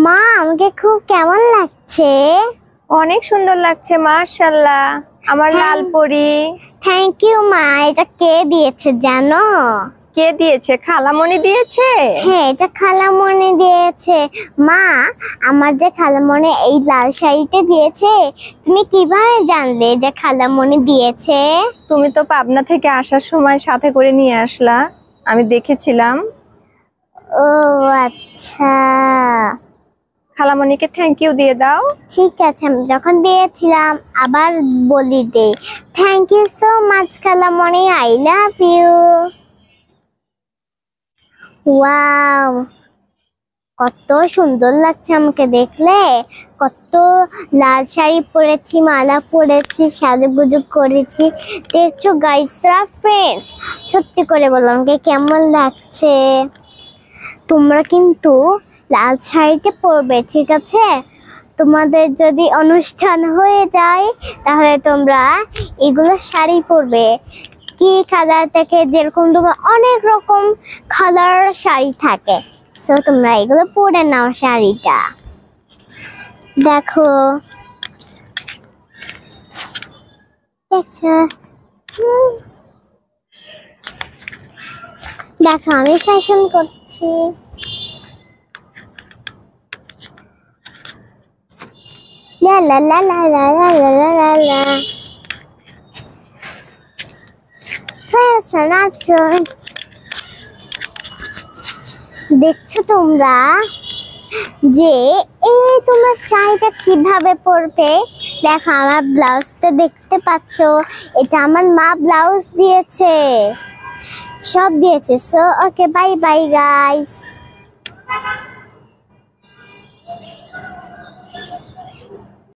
মা আমাকে খুব কেমন লাগছে? অনেক সুন্দর লাগছে মাশাআল্লাহ আমার লাল পরি। থ্যাংক ইউ মা। এটা কে দিয়েছে জানো? কে দিয়েছে? খালামণি দিয়েছে। হ্যাঁ, এটা খালামণি দিয়েছে। মা, আমার যে খালামণি এই লাল শাড়িটা দিয়েছে, তুমি কিভাবে জানলে যে খালামণি দিয়েছে? তুমি তো পাবনা থেকে আসার সময় সাথে করে নিয়ে আসলা, আমি দেখেছিলাম। ও আচ্ছা, খালামণিকে থ্যাংক ইউ দিয়ে দাও। ঠিক আছে, আমি যখন দিয়েছিলাম আবার বলি দে, থ্যাংক ইউ সো মাচ খালামণি, আই লাভ ইউ। ওয়াও, কত সুন্দর লাগছে আমাকে দেখলে। কত লাল শাড়ি পরেছি, মালা পরেছি, সাজুগুজু করেছি। দেখছো গাইসরা, ফ্রেন্ডস, সত্যি করে বলো আমাকে কেমন লাগছে। তোমরা কিন্তু লাল শাড়িটা পরবে, ঠিক আছে? তোমাদের যদি অনুষ্ঠান হয়ে যায় তাহলে তোমরা এগুলো শাড়ি পরবে। কি কালার থাকে, যেরকম তোমার অনেক রকম কালার শাড়ি থাকে, সো তোমরা এগুলো পরে নাও শাড়িটা। দেখো, দেখছো? দেখো আমি ফ্যাশন করছি। লা লা লা লা লা লা লা লা লা। Fashion art. দেখছো তোমরা যে এই তোমার শাড়িটা কিভাবে পরবে? দেখো আমার ব্লাউজটা দেখতে পাচ্ছো, এটা আমার মা ব্লাউজ দিয়েছে, সব দিয়েছে। So okay, bye bye guys.